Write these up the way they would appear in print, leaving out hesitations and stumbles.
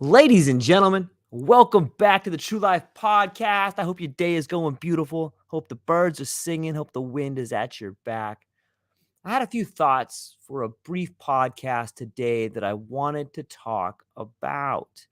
Ladies and gentlemen, welcome back to the True Life Podcast. I hope your day is going beautiful. Hope the birds are singing. Hope the wind is at your back. I had a few thoughts for a brief podcast today that I wanted to talk about.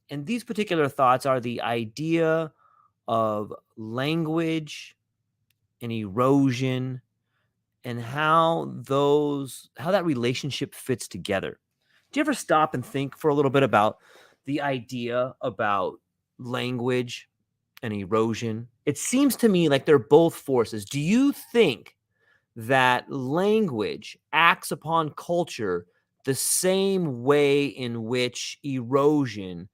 And these particular thoughts are the idea of language and erosion and how that relationship fits together. Do you ever stop and think for a little bit about the idea about language and erosion? It seems to me like they're both forces. Do you think that language acts upon culture the same way in which erosion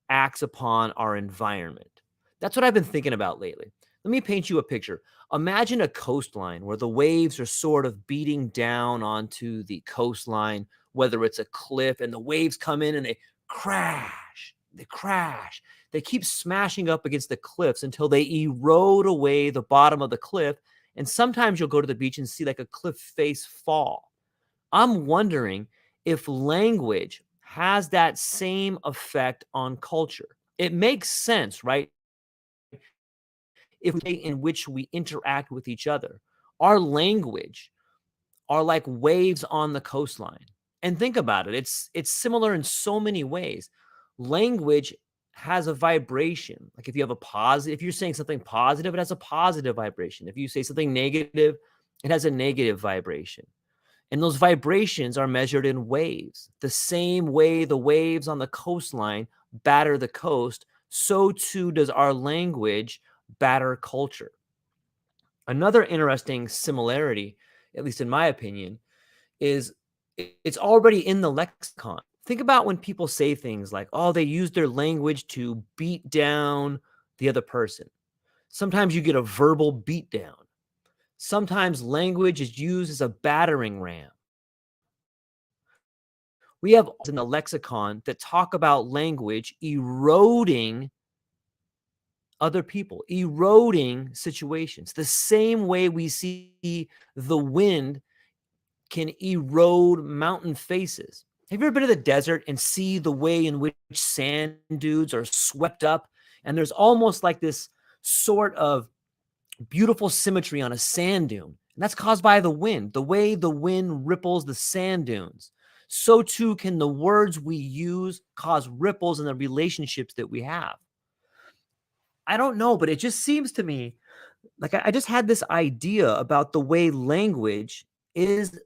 acts upon our environment? That's what I've been thinking about lately. Let me paint you a picture. Imagine a coastline where the waves are sort of beating down onto the coastline, whether it's a cliff, and the waves come in and they crash, they crash. They keep smashing up against the cliffs until they erode away the bottom of the cliff. And sometimes you'll go to the beach and see like a cliff face fall. I'm wondering if language has that same effect on culture. It makes sense, right? If we in which we interact with each other, our language are like waves on the coastline. And think about it. It's similar in so many ways. Language has a vibration. Like if you have a positive, if you're saying something positive, it has a positive vibration. If you say something negative, it has a negative vibration. And those vibrations are measured in waves. The same way the waves on the coastline batter the coast, so too does our language batter culture. Another interesting similarity, at least in my opinion, is it's already in the lexicon. Think about when people say things like, oh, they use their language to beat down the other person. Sometimes you get a verbal beatdown. Sometimes language is used as a battering ram. We have in the lexicon that talk about language eroding other people, eroding situations. The same way we see the wind can erode mountain faces. Have you ever been to the desert and see the way in which sand dunes are swept up? And there's almost like this sort of beautiful symmetry on a sand dune. And that's caused by the wind, the way the wind ripples the sand dunes. So too can the words we use cause ripples in the relationships that we have. I don't know, but it just seems to me like I just had this idea about the way language is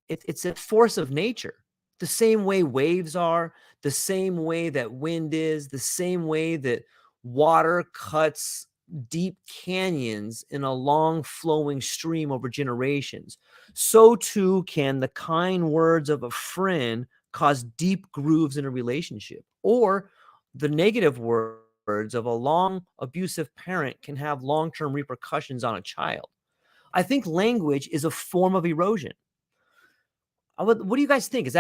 it's a force of nature. The same way waves are, the same way that wind is, the same way that water cuts deep canyons in a long flowing stream over generations. So too can the kind words of a friend cause deep grooves in a relationship, or the negative words of a long abusive parent can have long-term repercussions on a child. I think language is a form of erosion. What do you guys think? Is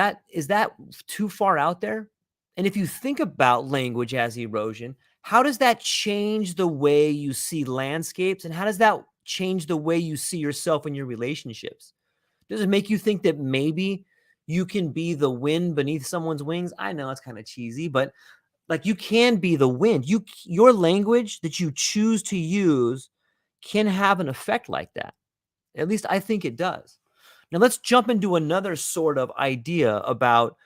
that too far out there? And if you think about language as erosion, how does that change the way you see landscapes? And how does that change the way you see yourself in your relationships? Does it make you think that maybe you can be the wind beneath someone's wings? I know it's kind of cheesy, but like you can be the wind. Your language that you choose to use can have an effect like that. At least I think it does. Now let's jump into another sort of idea about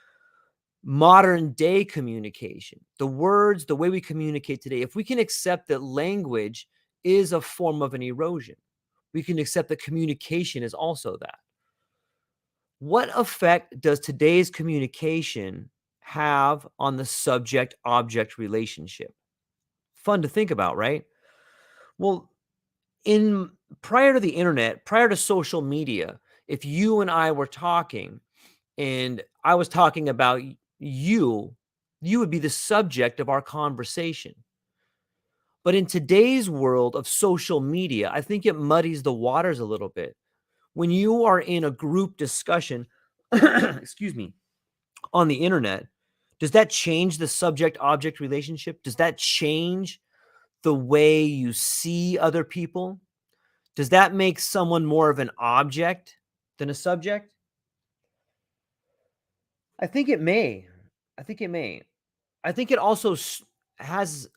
modern day communication. The words, the way we communicate today. If we can accept that language is a form of an erosion, we can accept that communication is also that. What effect does today's communication have on the subject object relationship? Fun to think about, right? Well, in prior to the internet, prior to social media, if you and I were talking and I was talking about you, you would be the subject of our conversation. But in today's world of social media, I think it muddies the waters a little bit. When you are in a group discussion, excuse me, on the internet, does that change the subject object relationship? Does that change the way you see other people? Does that make someone more of an object than a subject? I think it may. I think it may. I think it also has,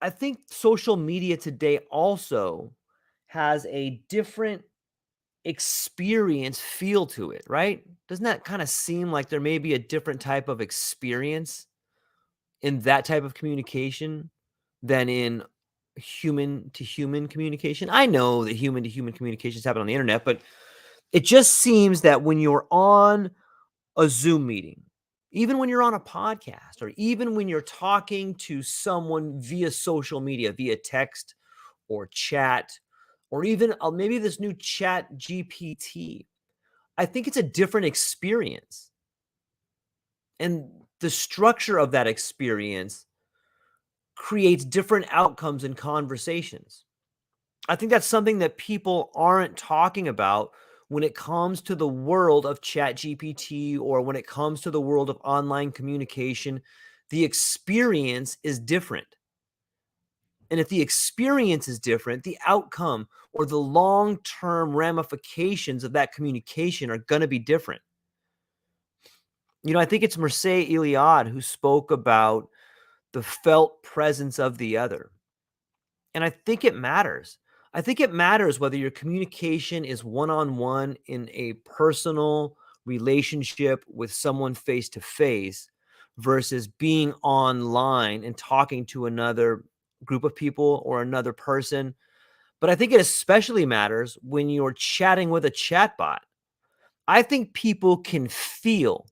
I think social media today also has a different experience feel to it, right? Doesn't that kind of seem like there may be a different type of experience in that type of communication than in human to human communication? I know that human to human communications happen on the internet, but it just seems that when you're on a Zoom meeting, even when you're on a podcast, or even when you're talking to someone via social media, via text or chat, or even maybe this new chat GPT, I think it's a different experience. And the structure of that experience creates different outcomes in conversations. I think that's something that people aren't talking about when it comes to the world of chat GPT, or when it comes to the world of online communication. The experience is different. And if the experience is different, the outcome or the long-term ramifications of that communication are going to be different. I think it's Mircea Eliade who spoke about the felt presence of the other. And I think it matters. I think it matters whether your communication is one-on-one in a personal relationship with someone face to face versus being online and talking to another group of people or another person. But I think it especially matters when you're chatting with a chatbot. I think people can feel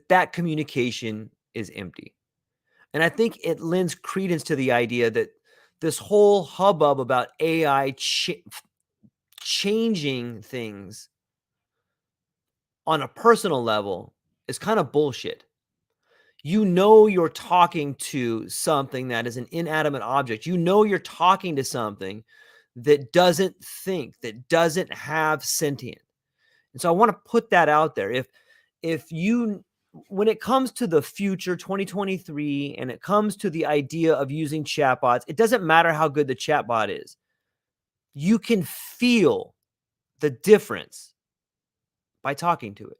that communication is empty. And I think it lends credence to the idea that this whole hubbub about AI changing things on a personal level is kind of bullshit. You're talking to something that is an inanimate object. You're talking to something that doesn't think, that doesn't have sentient. And so I want to put that out there. If you when it comes to the future 2023 and it comes to the idea of using chatbots, it doesn't matter how good the chatbot is. You can feel the difference by talking to it.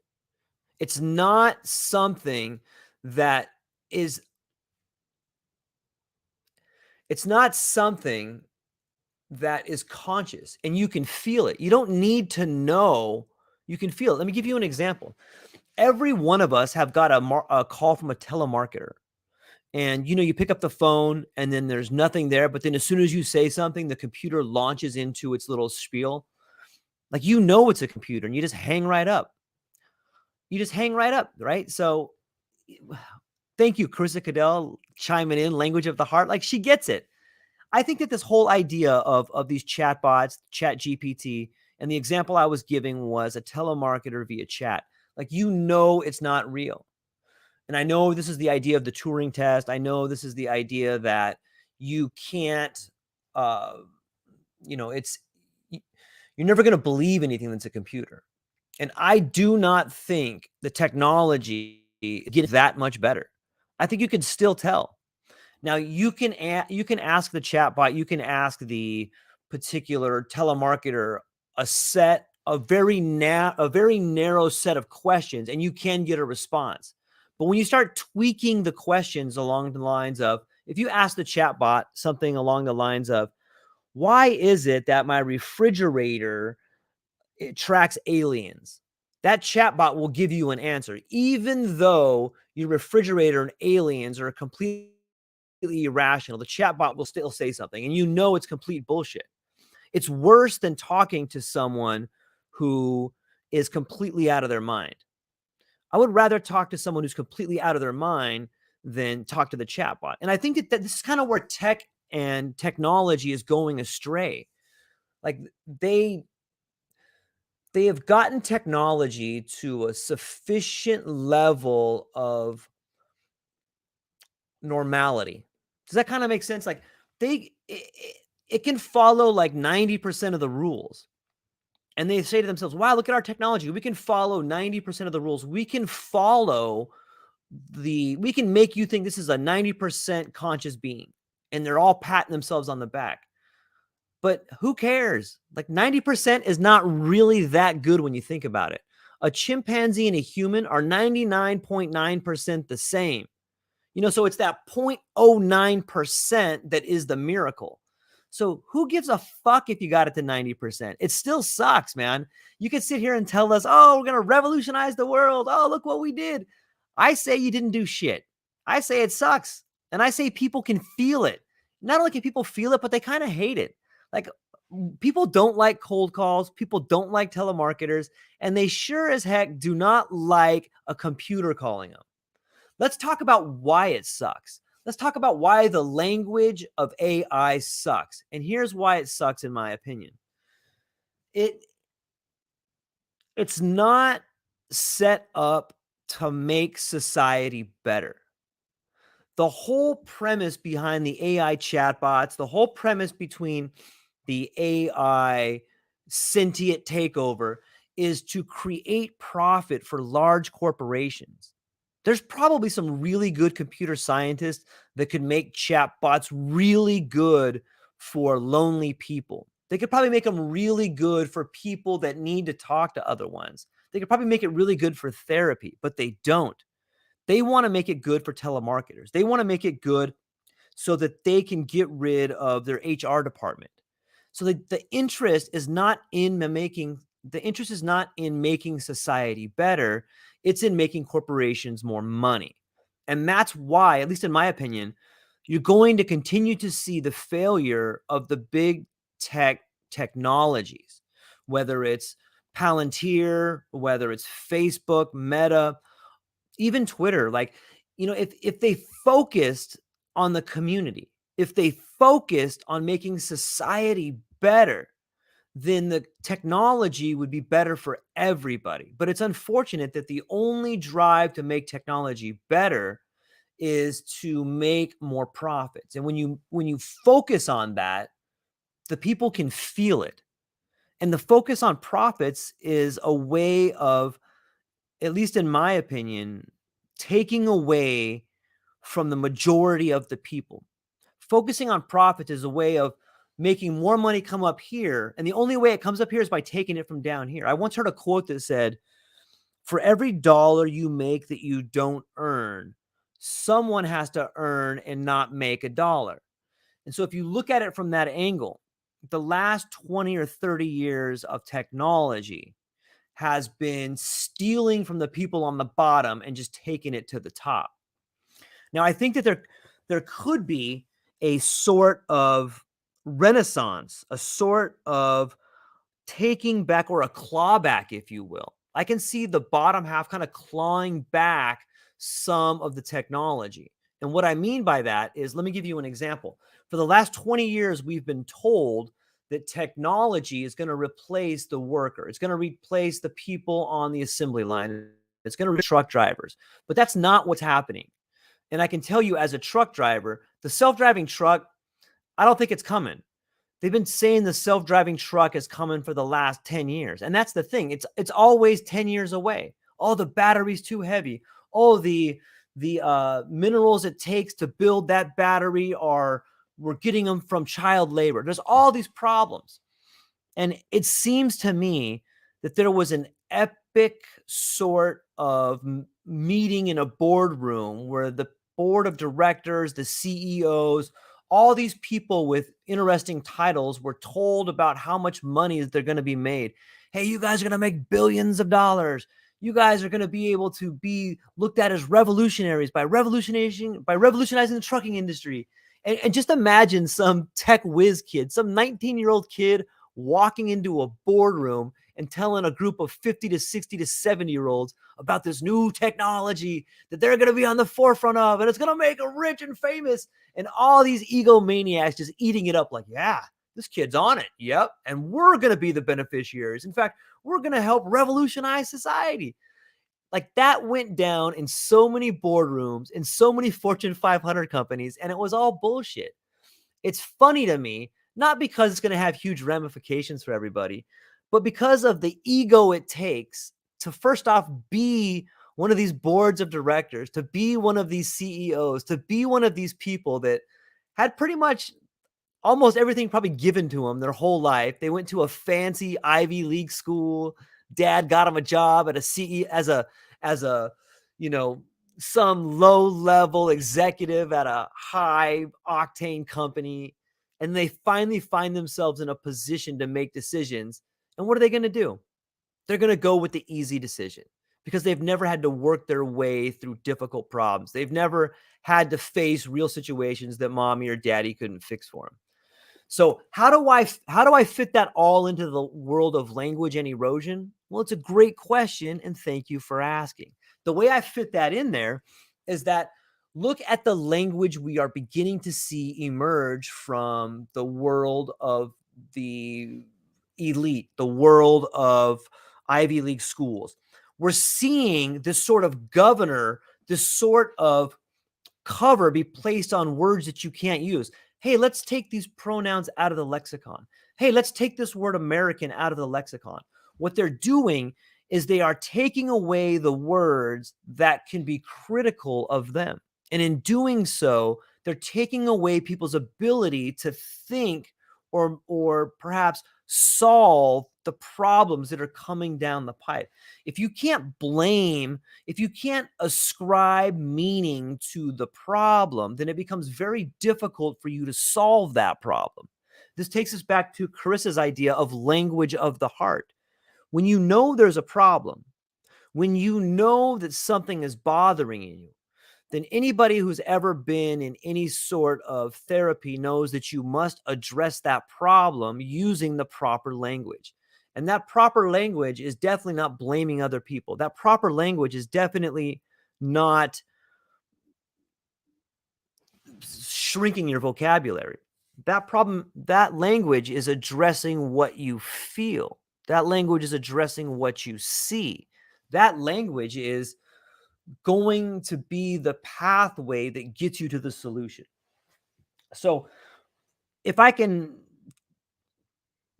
It's not something that is it's not something that is conscious, and you can feel it. You don't need to know, you can feel it. Let me give you an example. Every one of us have got a call from a telemarketer. And you pick up the phone and then there's nothing there, but then as soon as you say something, the computer launches into its little spiel. Like it's a computer and you just hang right up. You just hang right up, right? So thank you, Carissa Cadell, chiming in, language of the heart. Like, she gets it. I think that this whole idea of these chatbots, Chat GPT, and the example I was giving was a telemarketer via chat. Like, it's not real. And I know this is the idea of the Turing test. I know this is the idea that you can't, it's, you're never going to believe anything that's a computer. And I do not think the technology gets that much better. I think you can still tell. Now you can ask the chatbot, you can ask the particular telemarketer a very narrow set of questions, and you can get a response. But when you start tweaking the questions along the lines of, if you ask the chatbot something along the lines of, why is it that my refrigerator, it tracks aliens? That chatbot will give you an answer, even though your refrigerator and aliens are completely irrational. The chatbot will still say something, and it's complete bullshit. It's worse than talking to someone who is completely out of their mind. I would rather talk to someone who's completely out of their mind than talk to the chatbot. And I think that this is kind of where tech and technology is going astray. Like, they have gotten technology to a sufficient level of normality. Does that kind of make sense? Like, it can follow like 90% of the rules. And they say to themselves, wow, look at our technology. We can follow 90% of the rules. We can make you think this is a 90% conscious being. And they're all patting themselves on the back. But who cares? Like, 90% is not really that good when you think about it. A chimpanzee and a human are 99.9% the same. So it's that 0.09% that is the miracle. So who gives a fuck if you got it to 90%? It still sucks, man. You can sit here and tell us, oh, we're going to revolutionize the world. Oh, look what we did. I say you didn't do shit. I say it sucks. And I say people can feel it. Not only can people feel it, but they kind of hate it. Like, people don't like cold calls. People don't like telemarketers. And they sure as heck do not like a computer calling them. Let's talk about why it sucks. Let's talk about why the language of AI sucks. And here's why it sucks, in my opinion. It's not set up to make society better. The whole premise behind the AI chatbots, the whole premise between the AI sentient takeover is to create profit for large corporations. There's probably some really good computer scientists that could make chatbots really good for lonely people. They could probably make them really good for people that need to talk to other ones. They could probably make it really good for therapy, but they don't. They want to make it good for telemarketers. They want to make it good so that they can get rid of their HR department. So the interest is not in making society better. It's in making corporations more money. And that's why, at least in my opinion, you're going to continue to see the failure of the big technologies, whether it's Palantir, whether it's Facebook, Meta, even Twitter. Like, if they focused on the community, if they focused on making society better, then the technology would be better for everybody. But it's unfortunate that the only drive to make technology better is to make more profits. And when you focus on that, the people can feel it. And the focus on profits is a way of, at least in my opinion, taking away from the majority of the people. Focusing on profits is a way of making more money come up here. And the only way it comes up here is by taking it from down here. I once heard a quote that said, for every dollar you make that you don't earn, someone has to earn and not make a dollar. And so if you look at it from that angle, the last 20 or 30 years of technology has been stealing from the people on the bottom and just taking it to the top. Now, I think that there could be a sort of renaissance, a sort of taking back, or a clawback, if you will. I can see the bottom half kind of clawing back some of the technology. And what I mean by that is, let me give you an example. For the last 20 years, we've been told that technology is going to replace the worker. It's going to replace the people on the assembly line. It's going to replace truck drivers. But that's not what's happening. And I can tell you, as a truck driver, the self-driving truck, I don't think it's coming. They've been saying the self-driving truck is coming for the last 10 years. And that's the thing. It's always 10 years away. Oh, the battery's too heavy. Oh, the minerals it takes to build that battery we're getting them from child labor. There's all these problems. And it seems to me that there was an epic sort of meeting in a boardroom where the board of directors, the CEOs, all these people with interesting titles were told about how much money they're going to be made. Hey, you guys are going to make billions of dollars. You guys are going to be able to be looked at as revolutionaries by revolutionizing the trucking industry. And just imagine some tech whiz kid, some 19-year-old kid walking into a boardroom and telling a group of 50 to 60 to 70-year-olds about this new technology that they're going to be on the forefront of, and it's going to make them rich and famous. And all these egomaniacs just eating it up like, yeah, this kid's on it. Yep. And we're going to be the beneficiaries. In fact, we're going to help revolutionize society. Like, that went down in so many boardrooms, in so many Fortune 500 companies, and it was all bullshit. It's funny to me, not because it's going to have huge ramifications for everybody, but because of the ego it takes to, first off, be one of these boards of directors, to be one of these CEOs, to be one of these people that had pretty much almost everything probably given to them their whole life. They went to a fancy Ivy League school. Dad got him a job at a CE as a some low-level executive at a high-octane company, and they finally find themselves in a position to make decisions. And what are they going to do? They're going to go with the easy decision because they've never had to work their way through difficult problems. They've never had to face real situations that mommy or daddy couldn't fix for them. So how do I fit that all into the world of language and erosion? Well, it's a great question, and thank you for asking. The way I fit that in there is that look at the language we are beginning to see emerge from the world of the elite, the world of Ivy League schools. We're seeing this sort of governor, this sort of cover be placed on words that you can't use. Hey, let's take these pronouns out of the lexicon. Hey, let's take this word American out of the lexicon. What they're doing is they are taking away the words that can be critical of them. And in doing so, they're taking away people's ability to think or perhaps solve the problems that are coming down the pipe. If you can't blame, if you can't ascribe meaning to the problem, then it becomes very difficult for you to solve that problem. This takes us back to Carissa's idea of language of the heart. When you know there's a problem, when you know that something is bothering you, then anybody who's ever been in any sort of therapy knows that you must address that problem using the proper language. And that proper language is definitely not blaming other people. That proper language is definitely not shrinking your vocabulary. That language is addressing what you feel. That language is addressing what you see. That language is going to be the pathway that gets you to the solution. So, if I can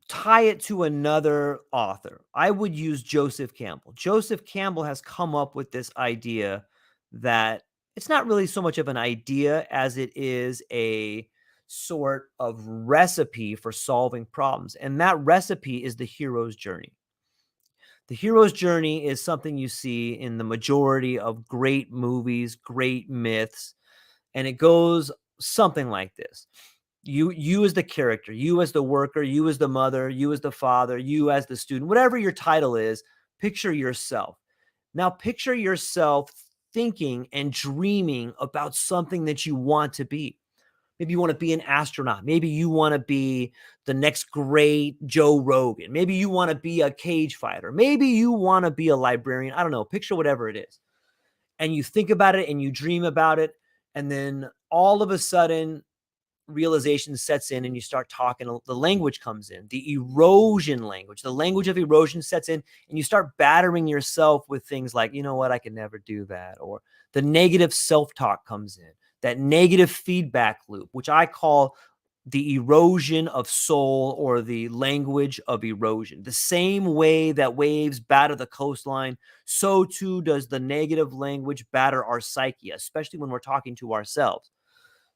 tie it to another author, I would use Joseph Campbell. Joseph Campbell has come up with this idea that it's not really so much of an idea as it is a sort of recipe for solving problems. And that recipe is the hero's journey. The hero's journey is something you see in the majority of great movies, great myths, and it goes something like this. You as the character, you as the worker, you as the mother, you as the father, you as the student, whatever your title is, picture yourself. Now picture yourself thinking and dreaming about something that you want to be. Maybe you want to be an astronaut. Maybe you want to be the next great Joe Rogan. Maybe you want to be a cage fighter. Maybe you want to be a librarian. I don't know. Picture whatever it is. And you think about it and you dream about it. And then all of a sudden, realization sets in and you start talking. The language comes in, the erosion language, the language of erosion sets in, and you start battering yourself with things like, you know what, I could never do that. Or the negative self-talk comes in, that negative feedback loop, which I call the erosion of soul or the language of erosion. The same way that waves batter the coastline, so too does the negative language batter our psyche, especially when we're talking to ourselves.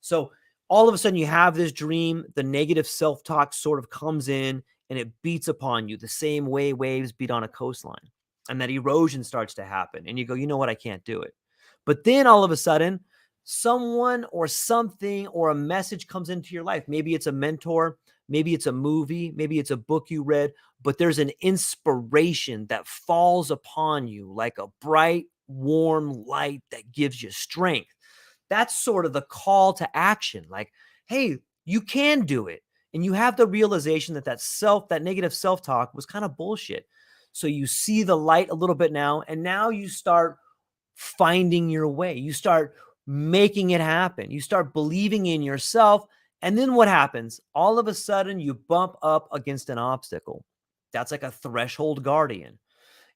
So all of a sudden you have this dream, the negative self-talk sort of comes in and it beats upon you the same way waves beat on a coastline. And that erosion starts to happen. And you go, you know what? I can't do it. But then all of a sudden, someone or something or a message comes into your life. Maybe it's a mentor, maybe it's a movie, maybe it's a book you read, but there's an inspiration that falls upon you like a bright, warm light that gives you strength. That's sort of the call to action. Like, hey, you can do it. And you have the realization that that negative self-talk was kind of bullshit. So you see the light a little bit now, and now you start finding your way. You start making it happen. You start believing in yourself. And then what happens? All of a sudden, you bump up against an obstacle. That's like a threshold guardian.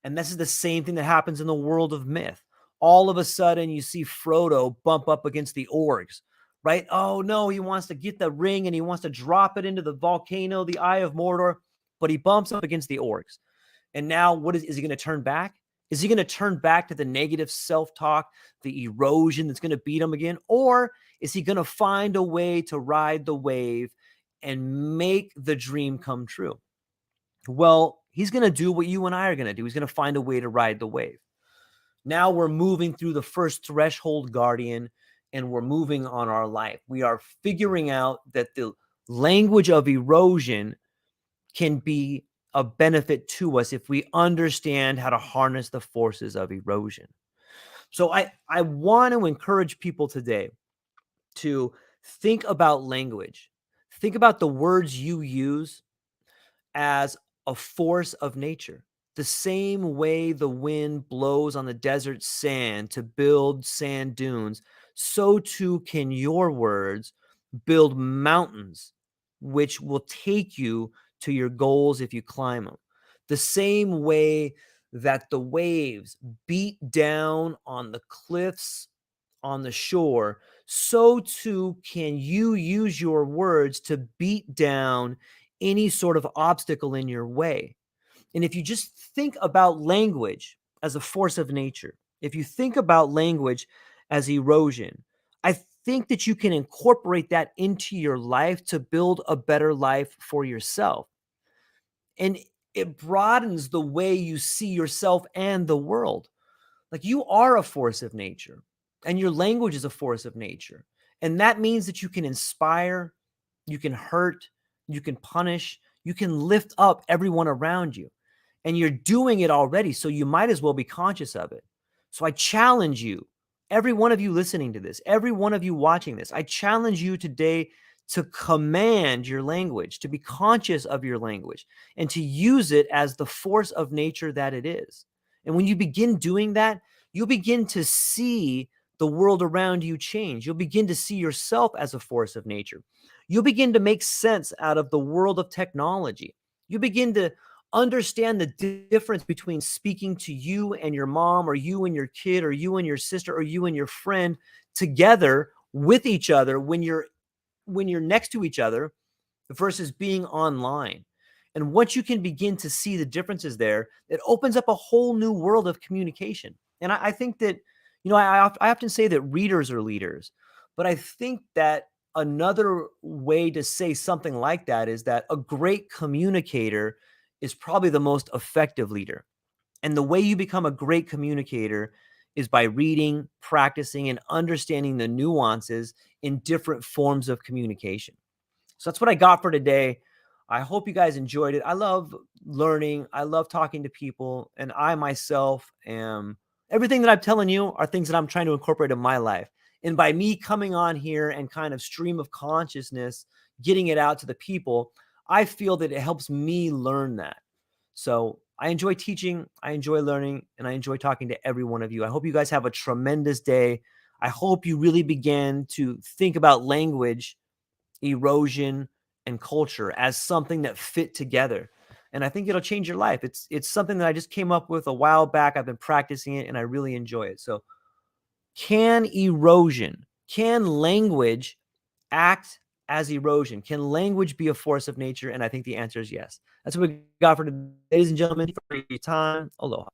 And this is the same thing that happens in the world of myth. All of a sudden, you see Frodo bump up against the orcs, right? Oh, no, he wants to get the ring and he wants to drop it into the volcano, the Eye of Mordor, but he bumps up against the orcs. And now is he going to turn back? Is he going to turn back to the negative self-talk, the erosion that's going to beat him again? Or is he going to find a way to ride the wave and make the dream come true? Well, he's going to do what you and I are going to do. He's going to find a way to ride the wave. Now we're moving through the first threshold, guardian, and we're moving on our life. We are figuring out that the language of erosion can be a benefit to us if we understand how to harness the forces of erosion. So I want to encourage people today to think about language. Think about the words you use as a force of nature. The same way the wind blows on the desert sand to build sand dunes, so too can your words build mountains, which will take you to your goals if you climb them. The same way that the waves beat down on the cliffs on the shore, so too can you use your words to beat down any sort of obstacle in your way. And if you just think about language as a force of nature, if you think about language as erosion, I think that you can incorporate that into your life to build a better life for yourself. And it broadens the way you see yourself and the world. Like, you are a force of nature, and your language is a force of nature. And that means that you can inspire, you can hurt, you can punish, you can lift up everyone around you. And you're doing it already, so you might as well be conscious of it. So I challenge you, every one of you listening to this, every one of you watching this, I challenge you today to command your language, to be conscious of your language, and to use it as the force of nature that it is. And when you begin doing that, you'll begin to see the world around you change. You'll begin to see yourself as a force of nature. You'll begin to make sense out of the world of technology. You begin to understand the difference between speaking to you and your mom, or you and your kid, or you and your sister, or you and your friend together with each other when you're next to each other versus being online. And once you can begin to see the differences there, it opens up a whole new world of communication. And I think that, I often say that readers are leaders, but I think that another way to say something like that is that a great communicator is probably the most effective leader. And the way you become a great communicator is by reading, practicing, and understanding the nuances in different forms of communication. So that's what I got for today. I hope you guys enjoyed it. I love learning. I love talking to people. And I myself am, everything that I'm telling you are things that I'm trying to incorporate in my life. And by me coming on here and kind of stream of consciousness, getting it out to the people, I feel that it helps me learn that. So I enjoy teaching, I enjoy learning, and I enjoy talking to every one of you. I hope you guys have a tremendous day. I hope you really begin to think about language, erosion, and culture as something that fit together. And I think it'll change your life. It's something that I just came up with a while back. I've been practicing it and I really enjoy it. So can language act as erosion? Can language be a force of nature? And I think the answer is yes. That's what we got for today, ladies and gentlemen. For your time. Aloha.